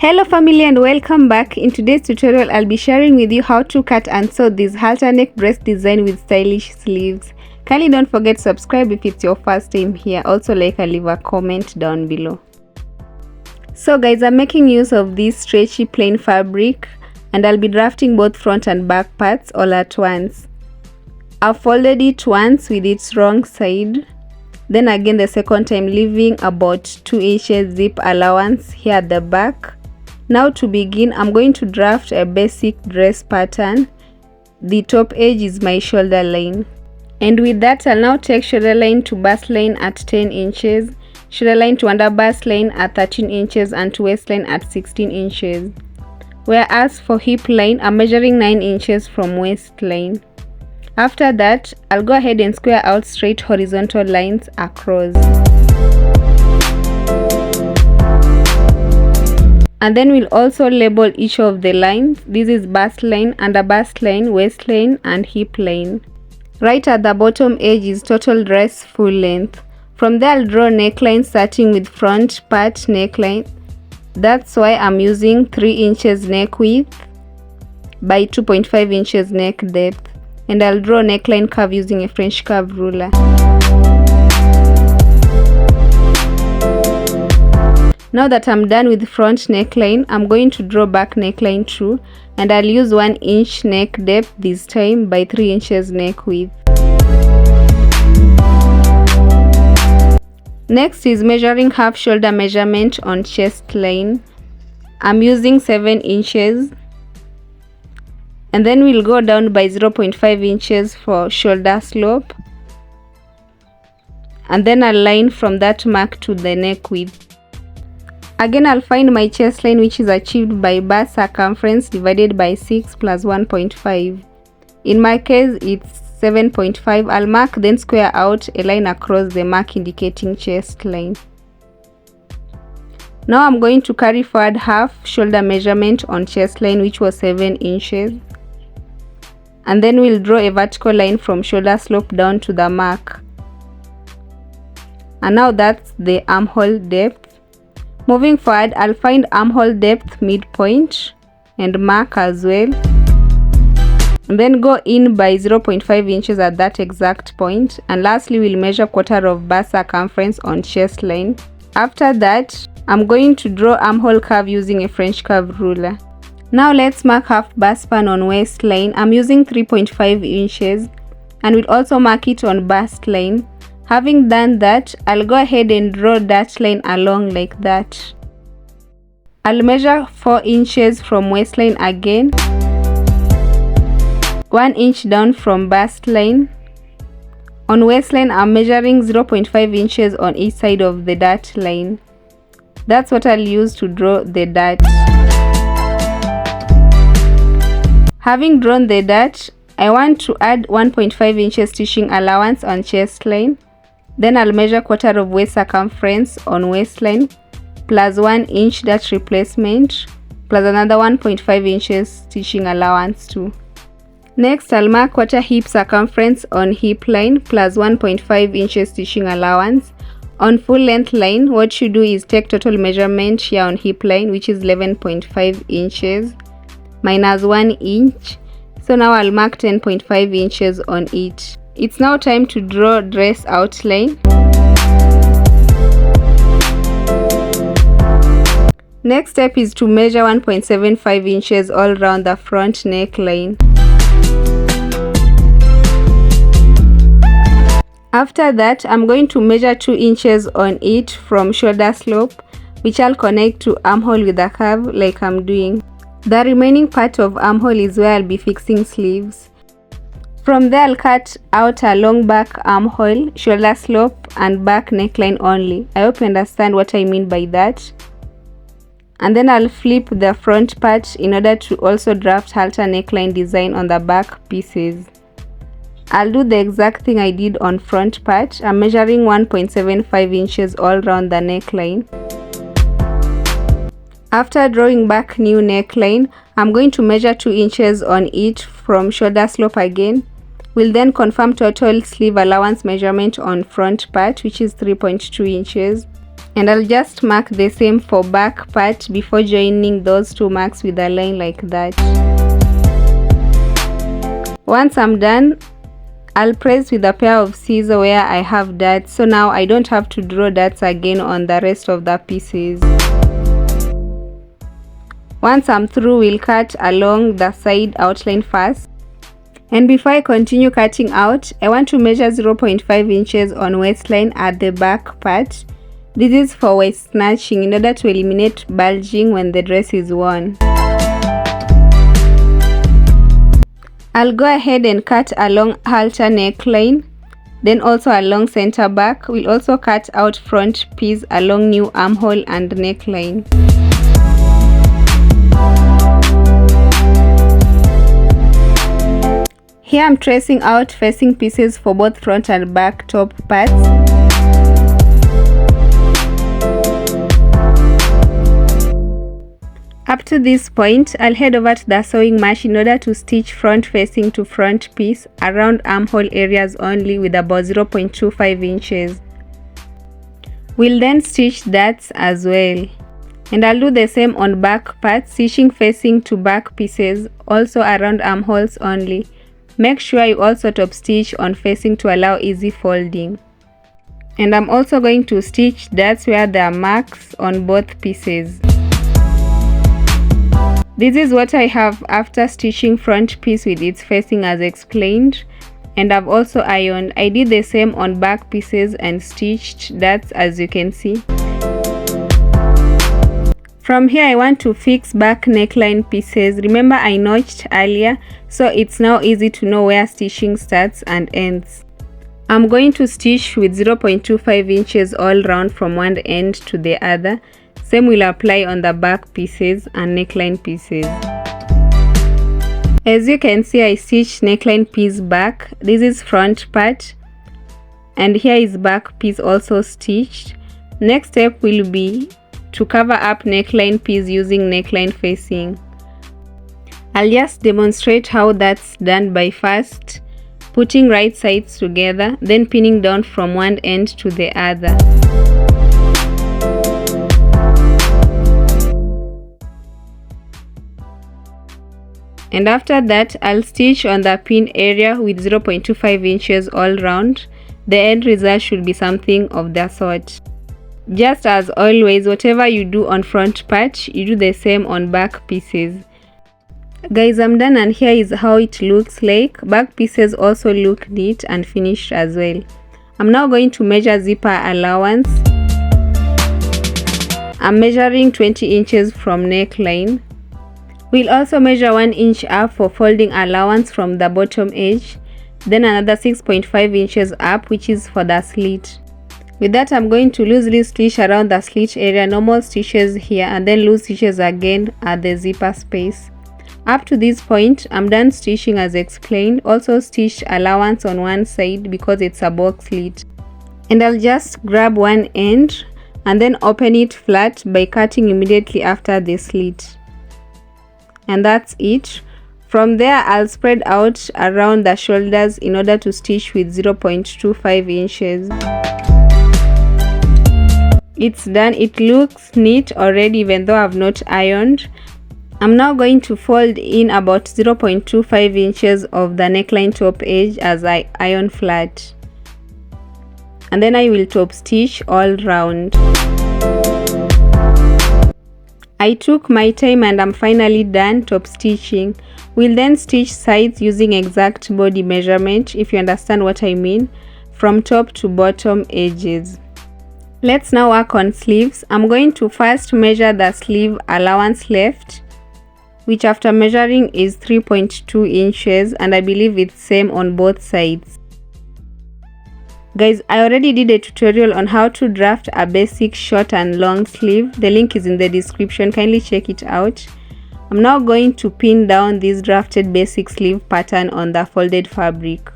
Hello family and welcome back. In today's tutorial I'll be sharing with you how to cut and sew this halter neck dress design with stylish sleeves. Kindly don't forget to subscribe if it's your first time here. Also like and leave a comment down below. So guys, I'm making use of this stretchy plain fabric and I'll be drafting both front and back parts all at once. I've folded it once with its wrong side, then again the second time, leaving about 2 inches zip allowance here at the back. Now to begin, I'm going to draft a basic dress pattern. The top edge is my shoulder line. And with that, I'll now take shoulder line to bust line at 10 inches, shoulder line to under bust line at 13 inches and to waistline at 16 inches. Whereas for hip line, I'm measuring 9 inches from waistline. After that, I'll go ahead and square out straight horizontal lines across. And then we'll also label each of the lines. This is bust line, under bust line, waistline and hip line. Right at the bottom edge is total dress full length. From there I'll draw neckline starting with front part neckline. That's why I'm using 3 inches neck width by 2.5 inches neck depth. And I'll draw neckline curve using a French curve ruler. Now that I'm done with front neckline, I'm going to draw back neckline too, and I'll use 1 inch neck depth this time by 3 inches neck width. Next is measuring half shoulder measurement on chest line. I'm using 7 inches. And then we'll go down by 0.5 inches for shoulder slope. And then I'll line from that mark to the neck width. Again, I'll find my chest line, which is achieved by bust circumference divided by 6 plus 1.5. In my case, it's 7.5. I'll mark, then square out a line across the mark indicating chest line. Now I'm going to carry forward half shoulder measurement on chest line, which was 7 inches. And then we'll draw a vertical line from shoulder slope down to the mark. And now that's the armhole depth. Moving forward, I'll find armhole depth midpoint and mark as well. And then go in by 0.5 inches at that exact point. And lastly, we'll measure quarter of bust circumference on chest line. After that, I'm going to draw armhole curve using a French curve ruler. Now let's mark half bust span on waistline. I'm using 3.5 inches and we'll also mark it on bust line. Having done that, I'll go ahead and draw that line along like that. I'll measure 4 inches from waistline again, 1 inch down from bust line. On waistline, I'm measuring 0.5 inches on each side of the dart line. That's what I'll use to draw the dart. Having drawn the dart, I want to add 1.5 inches stitching allowance on chest line. Then I'll measure quarter of waist circumference on waistline plus 1 inch dart replacement plus another 1.5 inches stitching allowance too. Next, I'll mark quarter hip circumference on hip line plus 1.5 inches stitching allowance. On full length line, what you do is take total measurement here on hip line, which is 11.5 inches minus 1 inch. So now I'll mark 10.5 inches on it. It's now time to draw dress outline. Next step is to measure 1.75 inches all around the front neckline. After that, I'm going to measure 2 inches on it from shoulder slope, which I'll connect to armhole with a curve like I'm doing. The remaining part of armhole is where I'll be fixing sleeves. From there, I'll cut out a long back armhole, shoulder slope and back neckline only. I hope you understand what I mean by that. And then I'll flip the front part in order to also draft halter neckline design on the back pieces. I'll do the exact thing I did on front part. I'm measuring 1.75 inches all around the neckline. After drawing back new neckline, I'm going to measure 2 inches on it from shoulder slope again. We'll then confirm total sleeve allowance measurement on front part, which is 3.2 inches. And I'll just mark the same for back part before joining those two marks with a line like that. Once I'm done, I'll press with a pair of scissors where I have dots, so now I don't have to draw dots again on the rest of the pieces. Once I'm through, we'll cut along the side outline first. And before I continue cutting out, I want to measure 0.5 inches on waistline at the back part. This is for waist snatching in order to eliminate bulging when the dress is worn. I'll go ahead and cut along halter neckline, then also along center back. We'll also cut out front piece along new armhole and neckline. Here I'm tracing out facing pieces for both front and back top parts. Up to this point, I'll head over to the sewing machine in order to stitch front facing to front piece around armhole areas only with about 0.25 inches. We'll then stitch that as well. And I'll do the same on back parts, stitching facing to back pieces also around armholes only. Make sure you also top stitch on facing to allow easy folding. And I'm also going to stitch that's where there are marks on both pieces. This is what I have after stitching front piece with its facing as explained, and I've also ironed. I did the same on back pieces and stitched that as you can see. From here I want to fix back neckline pieces. Remember I notched earlier, so it's now easy to know where stitching starts and ends. I'm going to stitch with 0.25 inches all round from one end to the other. Same will apply on the back pieces and neckline pieces. As you can see, I stitched neckline piece back. This is front part, and here is back piece also stitched. Next step will be to cover up neckline piece using neckline facing. I'll just demonstrate how that's done by first putting right sides together, then pinning down from one end to the other. And after that, I'll stitch on the pin area with 0.25 inches all round. The end result should be something of that sort. Just as always, whatever you do on front part, you do the same on back pieces. Guys, I'm done, and here is how it looks like. Back pieces also look neat and finished as well. I'm now going to measure zipper allowance. I'm measuring 20 inches from neckline. We'll also measure 1 inch up for folding allowance from the bottom edge, then another 6.5 inches up, which is for the slit. With that, I'm going to loosely stitch around the slit area, normal stitches here, and then loose stitches again at the zipper space. Up to this point, I'm done stitching as explained. Also stitched allowance on one side because it's a box slit. And I'll just grab one end and then open it flat by cutting immediately after the slit. And that's it. From there, I'll spread out around the shoulders in order to stitch with 0.25 inches. It's done. It looks neat already even though I've not ironed. I'm now going to fold in about 0.25 inches of the neckline top edge as I iron flat. And then I will top stitch all round. I took my time and I'm finally done top stitching. We'll then stitch sides using exact body measurement, if you understand what I mean, from top to bottom edges. Let's now work on sleeves. I'm going to first measure the sleeve allowance left, which after measuring is 3.2 inches, and I believe it's same on both sides. Guys, I already did a tutorial on how to draft a basic short and long sleeve. The link is in the description, kindly check it out. I'm now going to pin down this drafted basic sleeve pattern on the folded fabric.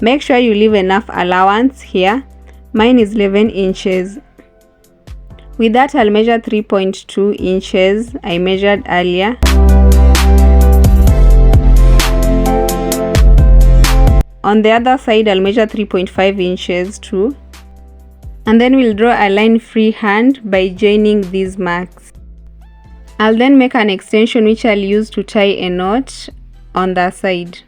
Make sure you leave enough allowance here. Mine is 11 inches. With that, I'll measure 3.2 inches I measured earlier. On the other side, I'll measure 3.5 inches too. And then we'll draw a line freehand by joining these marks. I'll then make an extension which I'll use to tie a knot on the side.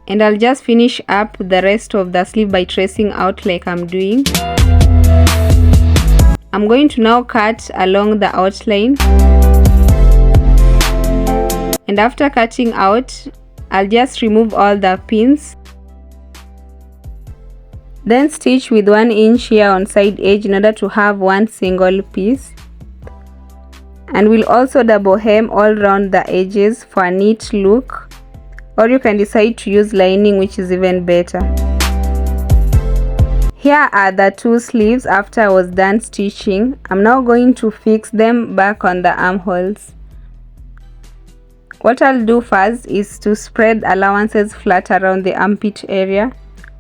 And I'll just finish up the rest of the sleeve by tracing out like I'm doing. I'm going to now cut along the outline. And after cutting out, I'll just remove all the pins. Then stitch with 1 inch here on side edge in order to have one single piece. And we'll also double hem all around the edges for a neat look, or you can decide to use lining, which is even better. Here are the 2 sleeves after I was done stitching. I'm now going to fix them back on the armholes. What I'll do first is to spread allowances flat around the armpit area.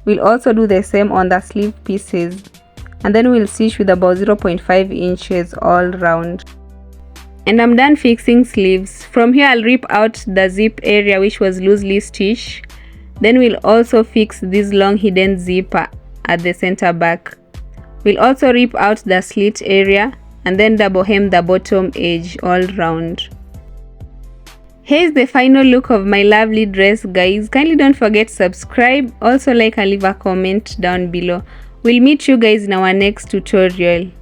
We'll also do the same on the sleeve pieces, and then we'll stitch with about 0.5 inches all round. And I'm done fixing sleeves. From here I'll rip out the zip area which was loosely stitched. Then we'll also fix this long hidden zipper at the center back. We'll also rip out the slit area and then double hem the bottom edge all round. Here's the final look of my lovely dress, guys. Kindly don't forget to subscribe, also like and leave a comment down below. We'll meet you guys in our next tutorial.